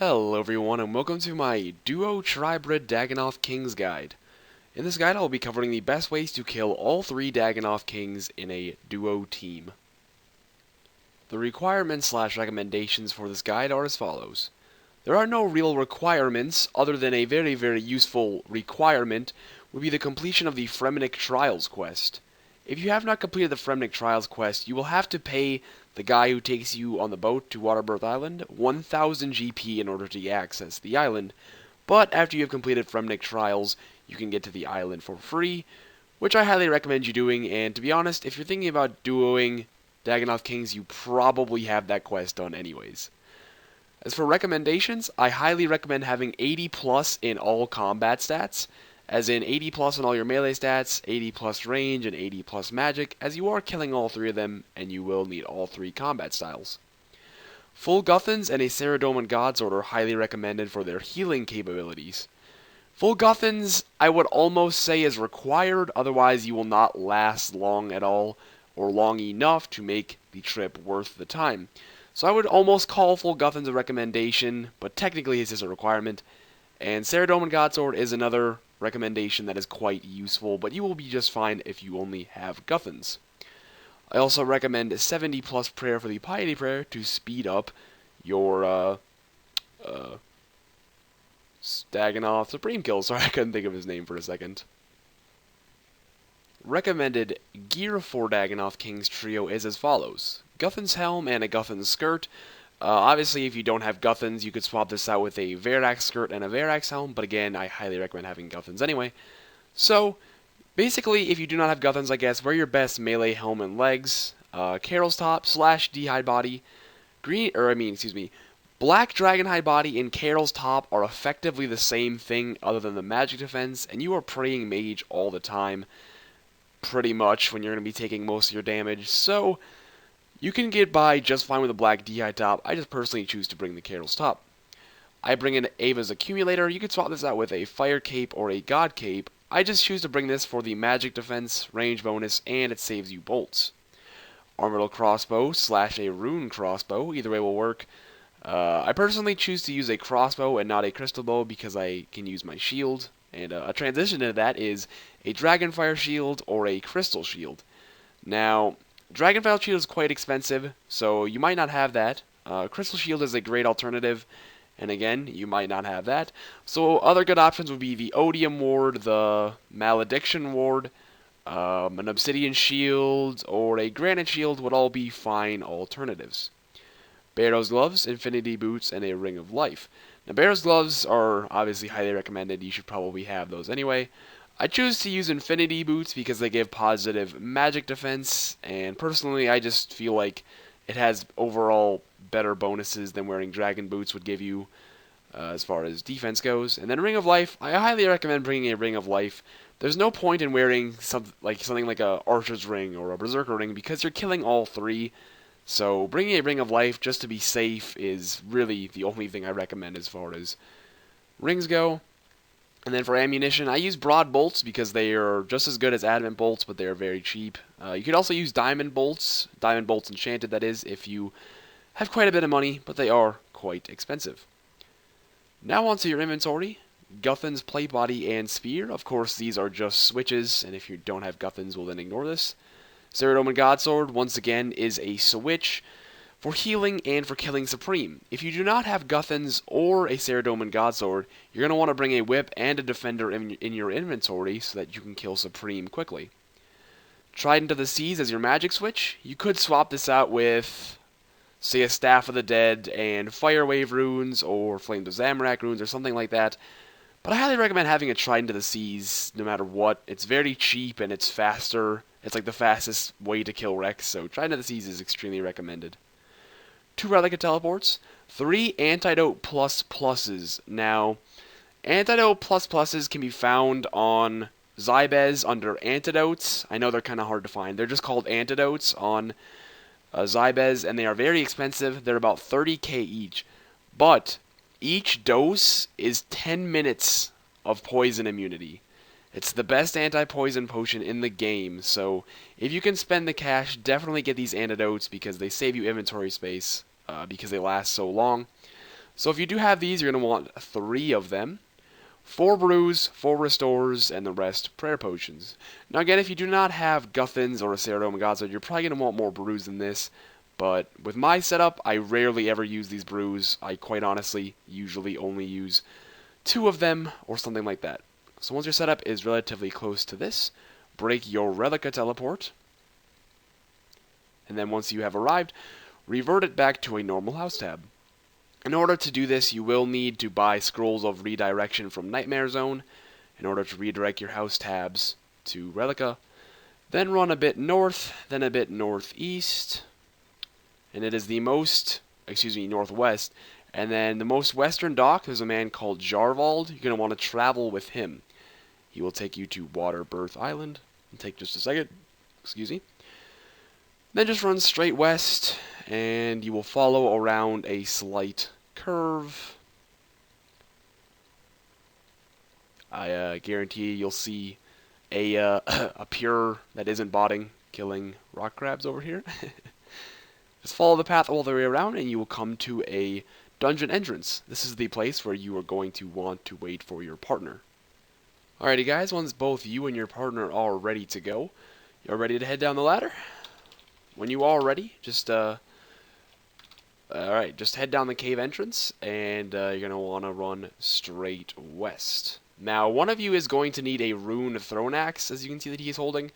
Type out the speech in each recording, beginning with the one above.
Hello everyone and welcome to my Duo Tribrid Dagannoth Kings guide. In this guide I will be covering the best ways to kill all 3 Dagannoth Kings in a duo team. The requirements/recommendations for this guide are as follows. There are no real requirements other than a very useful requirement would be the completion of the Fremennik Trials quest. If you have not completed the Fremennik Trials quest, you will have to pay the guy who takes you on the boat to Waterbirth Island 1000 GP in order to access the island, but after you have completed Fremennik Trials, you can get to the island for free, which I highly recommend you doing, and to be honest, if you're thinking about duoing Dagannoth Kings, you probably have that quest done anyways. As for recommendations, I highly recommend having 80 plus in all combat stats, as in 80 plus in all your melee stats, 80 plus range, and 80 plus magic, as you are killing all 3 of them, and you will need all 3 combat styles. Full Guthans and a Saradomin Godsword are highly recommended for their healing capabilities. Full Guthans, I would almost say is required, otherwise you will not last long at all, or long enough to make the trip worth the time. So I would almost call Full Guthans a recommendation, but technically it's just a requirement. And Saradomin Godsword is another recommendation that is quite useful, but you will be just fine if you only have Guthans. I also recommend 70 plus prayer for the Piety Prayer to speed up your Dagannoth Supreme kill. Sorry, I couldn't think of his name for a second. Recommended gear for Dagannoth Kings trio is as follows. Guthan's helm and a Guthan's skirt. Obviously, if you don't have Guthans, you could swap this out with a Verax skirt and a Verax helm, but again, I highly recommend having Guthans anyway. So, basically, if you do not have Guthans, I guess, wear your best melee helm and legs, Carol's top / D'hide body, Black Dragonhide body and Carol's top are effectively the same thing other than the magic defense, and you are praying mage all the time, pretty much, when you're going to be taking most of your damage, so you can get by just fine with a black D'hide top. I just personally choose to bring the Carol's top. I bring in Ava's Accumulator. You could swap this out with a Fire Cape or a God Cape. I just choose to bring this for the magic defense, range bonus, and it saves you bolts. Orbital Crossbow / a Rune Crossbow. Either way will work. I personally choose to use a crossbow and not a crystal bow because I can use my shield. And a transition to that is a Dragonfire Shield or a Crystal Shield. Now, Dragonfire Shield is quite expensive, so you might not have that. Crystal Shield is a great alternative, and again, you might not have that. So other good options would be the Odium Ward, the Malediction Ward, an Obsidian Shield, or a Granite Shield would all be fine alternatives. Barrow's Gloves, Infinity Boots, and a Ring of Life. Now, Barrow's Gloves are obviously highly recommended. You should probably have those anyway. I choose to use Infinity Boots because they give positive magic defense, and personally I just feel like it has overall better bonuses than wearing Dragon Boots would give you as far as defense goes. And then Ring of Life, I highly recommend bringing a Ring of Life. There's no point in wearing something like a Archer's Ring or a Berserker Ring because you're killing all 3. So bringing a Ring of Life just to be safe is really the only thing I recommend as far as rings go. And then for ammunition, I use broad bolts because they are just as good as adamant bolts, but they are very cheap. You could also use diamond bolts enchanted, that is, if you have quite a bit of money, but they are quite expensive. Now onto your inventory. Guthan's plate body and spear. Of course, these are just switches, and if you don't have Guthans, well then ignore this. Saradomin Godsword, once again, is a switch for healing and for killing Supreme. If you do not have Guthans or a Saradomin Godsword, you're going to want to bring a whip and a defender in your inventory so that you can kill Supreme quickly. Trident of the Seas as your magic switch. You could swap this out with, say, a Staff of the Dead and Fire Wave runes or Flames of Zamorak runes or something like that. But I highly recommend having a Trident of the Seas no matter what. It's very cheap and it's faster. It's like the fastest way to kill Rex, so Trident of the Seas is extremely recommended. 2 Relic Teleports, 3 Antidote ++s. Now, Antidote ++s can be found on Zybez under Antidotes. I know they're kind of hard to find. They're just called Antidotes on Zybez, and they are very expensive. They're about 30k each. But each dose is 10 minutes of poison immunity. It's the best anti-poison potion in the game, so if you can spend the cash, definitely get these antidotes because they save you inventory space because they last so long. So if you do have these, you're going to want 3 of them. 4 brews, 4 restores, and the rest prayer potions. Now again, if you do not have Guthans or a Ceradome Godsword, you're probably going to want more brews than this. But with my setup, I rarely ever use these brews. I quite honestly usually only use 2 of them or something like that. So once your setup is relatively close to this, break your Relica Teleport. And then once you have arrived, revert it back to a normal house tab. In order to do this, you will need to buy Scrolls of Redirection from Nightmare Zone in order to redirect your house tabs to Relica. Then run a bit north, then a bit northeast, and it is the northwest. And then the most western dock, there's a man called Jarvald. You're going to want to travel with him. He will take you to Waterbirth Island. It'll take just a second. Excuse me. Then just run straight west, and you will follow around a slight curve. I guarantee you'll see a pure that isn't botting killing rock crabs over here. Just follow the path all the way around, and you will come to a dungeon entrance. This is the place where you are going to want to wait for your partner. Alrighty guys, once both you and your partner are ready to go, you're ready to head down the ladder? When you are ready, just head down the cave entrance, and you're going to want to run straight west. Now, one of you is going to need a rune throne axe, as you can see that he is holding.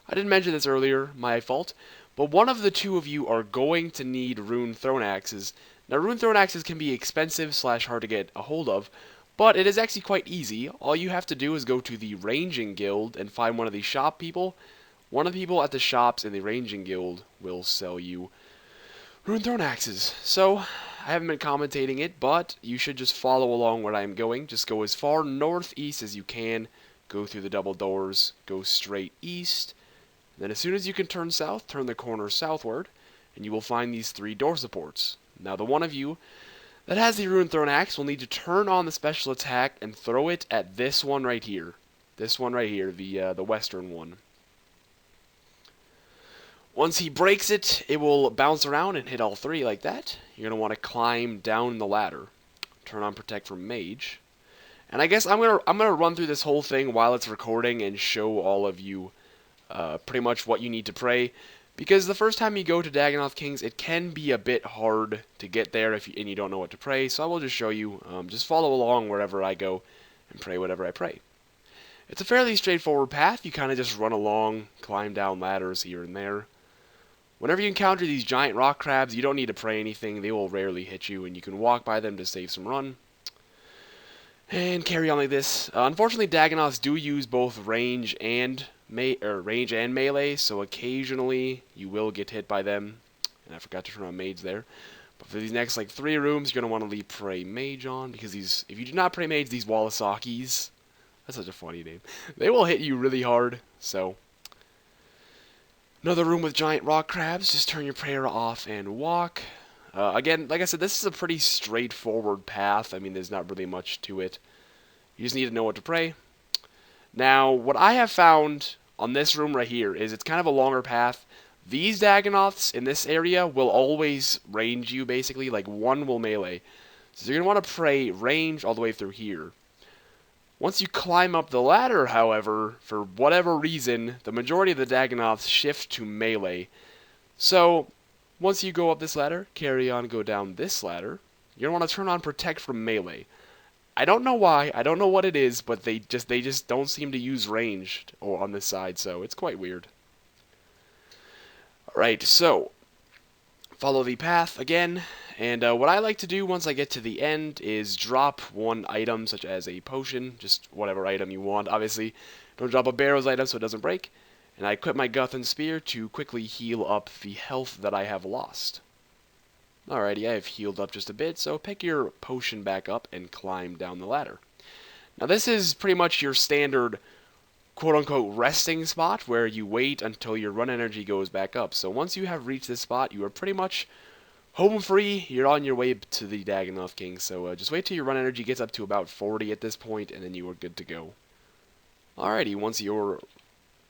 I didn't mention this earlier, my fault, but one of the 2 of you are going to need rune throne axes. Now, rune throne axes can be expensive / hard to get a hold of, but it is actually quite easy. All you have to do is go to the ranging guild and find one of the shop people. One of the people at the shops in the ranging guild will sell you rune throne axes. So, I haven't been commentating it, but you should just follow along where I'm going. Just go as far northeast as you can. Go through the double doors. Go straight east. Then as soon as you can turn south, turn the corner southward, and you will find these 3 door supports. Now, the one of you that has the rune throne axe will need to turn on the special attack and throw it at this one right here. This one right here, the western one. Once he breaks it, it will bounce around and hit all 3 like that. You're going to want to climb down the ladder. Turn on Protect from Mage. And I guess I'm gonna run through this whole thing while it's recording and show all of you pretty much what you need to pray. Because the first time you go to Dagannoth Kings, it can be a bit hard to get there and you don't know what to pray. So I will just show you. Just follow along wherever I go and pray whatever I pray. It's a fairly straightforward path. You kind of just run along, climb down ladders here and there. Whenever you encounter these giant rock crabs, you don't need to pray anything. They will rarely hit you, and you can walk by them to save some run. And carry on like this. Unfortunately, Dagannoths do use both range and melee, so occasionally you will get hit by them. And I forgot to turn on mage there. But for these next 3 rooms, you're going to want to leave pray mage on, because if you do not pray mage, these Walasakis, that's such a funny name, they will hit you really hard. So another room with giant rock crabs. Just turn your prayer off and walk. Again, like I said, this is a pretty straightforward path. I mean, there's not really much to it. You just need to know what to pray. Now, what I have found on this room right here is it's kind of a longer path. These Dagannoths in this area will always range you, basically. Like, one will melee. So you're going to want to pray range all the way through here. Once you climb up the ladder, however, for whatever reason, the majority of the Dagannoths shift to melee. So once you go up this ladder, carry on, go down this ladder, you're going to want to turn on Protect from Melee. I don't know why, I don't know what it is, but they just don't seem to use ranged or on this side, so it's quite weird. Alright, so follow the path again, and what I like to do once I get to the end is drop one item, such as a potion, just whatever item you want, obviously. Don't drop a Barrows item so it doesn't break. And I equip my Guthan Spear to quickly heal up the health that I have lost. Alrighty, I have healed up just a bit, so pick your potion back up and climb down the ladder. Now this is pretty much your standard quote-unquote resting spot, where you wait until your run energy goes back up. So once you have reached this spot, you are pretty much home free. You're on your way to the Dagannoth King, so just wait till your run energy gets up to about 40 at this point, and then you are good to go. Alrighty, once your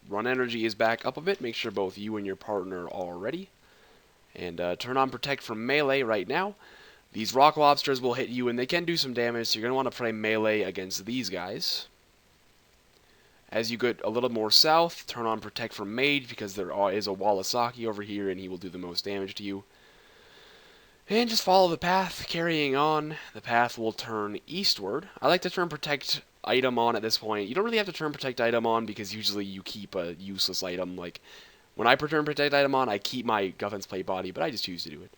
run energy is back up a bit, make sure both you and your partner are ready. And turn on Protect from Melee right now. These rock lobsters will hit you, and they can do some damage, so you're going to want to play melee against these guys. As you get a little more south, turn on Protect from Mage, because there is a Walasaki over here, and he will do the most damage to you. And just follow the path, carrying on. The path will turn eastward. I like to turn Protect item on at this point. You don't really have to turn Protect item on, because usually you keep a useless item. Like, when I turn Protect item on, I keep my Guthan's Plate body, but I just choose to do it.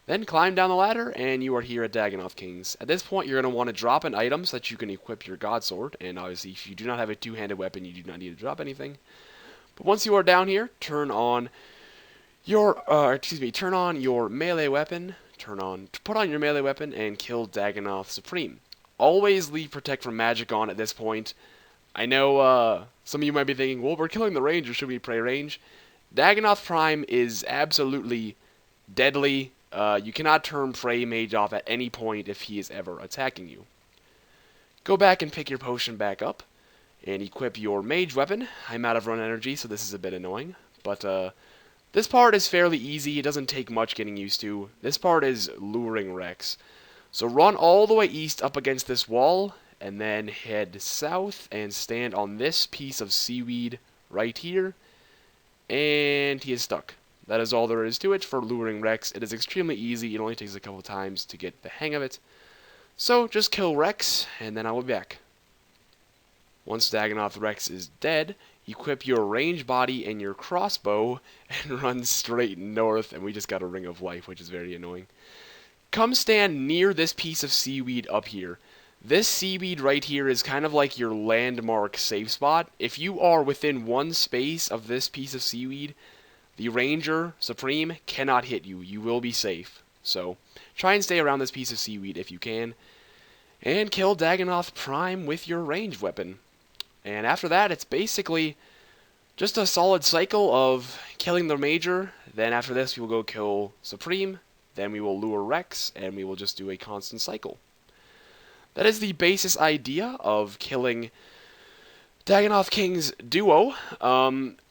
Then climb down the ladder, and you are here at Dagannoth Kings. At this point, you're going to want to drop an item so that you can equip your God Sword, and obviously, if you do not have a two-handed weapon, you do not need to drop anything. But once you are down here, turn on your, turn on your melee weapon, put on your melee weapon, and kill Dagannoth Supreme. Always leave Protect from Magic on at this point. I know, some of you might be thinking, well, we're killing the range, or should we play range? Dagannoth Prime is absolutely deadly. You cannot turn Prey Mage off at any point if he is ever attacking you. Go back and pick your potion back up, and equip your Mage weapon. I'm out of run energy, so this is a bit annoying, but this part is fairly easy. It doesn't take much getting used to. This part is luring Rex. So run all the way east up against this wall, and then head south and stand on this piece of seaweed right here, and he is stuck. That is all there is to it for luring Rex. It is extremely easy. It only takes a couple times to get the hang of it. So just kill Rex, and then I will be back. Once Dagannoth Rex is dead, equip your range body and your crossbow, and run straight north, and we just got a Ring of Life, which is very annoying. Come stand near this piece of seaweed up here. This seaweed right here is kind of like your landmark safe spot. If you are within one space of this piece of seaweed, the Ranger Supreme cannot hit you. You will be safe. So, try and stay around this piece of seaweed if you can. And kill Dagannoth Prime with your ranged weapon. And after that, it's basically just a solid cycle of killing the Major. Then after this, we will go kill Supreme. Then we will lure Rex, and we will just do a constant cycle. That is the basis idea of killing Dagannoth King's duo.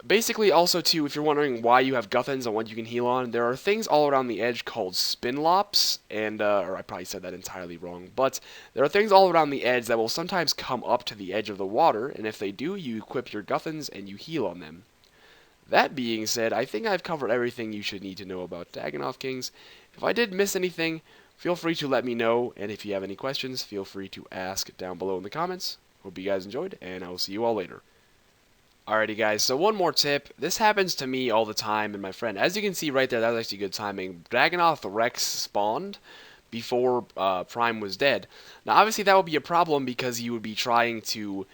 Basically, also, too, if you're wondering why you have Guthans and what you can heal on, there are things all around the edge called Spinlops, and, or I probably said that entirely wrong, but there are things all around the edge that will sometimes come up to the edge of the water, and if they do, you equip your Guthans and you heal on them. That being said, I think I've covered everything you should need to know about Dagannoth Kings. If I did miss anything, feel free to let me know, and if you have any questions, feel free to ask down below in the comments. Hope you guys enjoyed, and I will see you all later. Alrighty guys, so one more tip. This happens to me all the time and my friend. As you can see right there, that was actually good timing. Dagannoth Rex spawned before Prime was dead. Now obviously that would be a problem because you would be trying to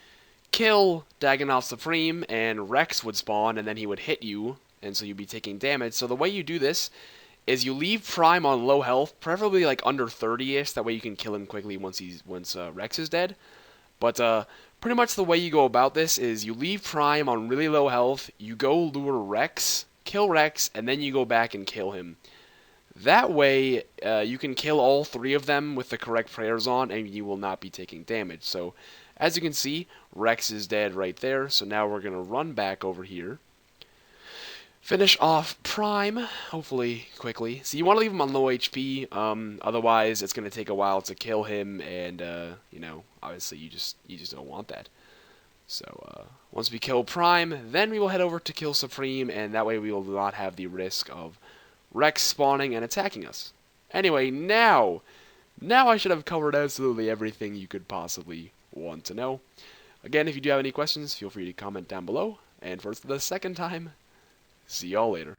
kill Dagannoth Supreme and Rex would spawn and then he would hit you, and so you'd be taking damage. So the way you do this is you leave Prime on low health, preferably like under 30-ish, that way you can kill him quickly once Rex is dead. But pretty much the way you go about this is you leave Prime on really low health, you go lure Rex, kill Rex, and then you go back and kill him. That way, you can kill all three of them with the correct prayers on, and you will not be taking damage. So, as you can see, Rex is dead right there, so now we're going to run back over here. Finish off Prime, hopefully quickly. So you want to leave him on low HP, otherwise it's going to take a while to kill him, and, you know, obviously you just don't want that. So, once we kill Prime, then we will head over to kill Supreme, and that way we will not have the risk of Rex spawning and attacking us. Anyway, now I should have covered absolutely everything you could possibly want to know. Again, if you do have any questions, feel free to comment down below, and for the second time, see y'all later.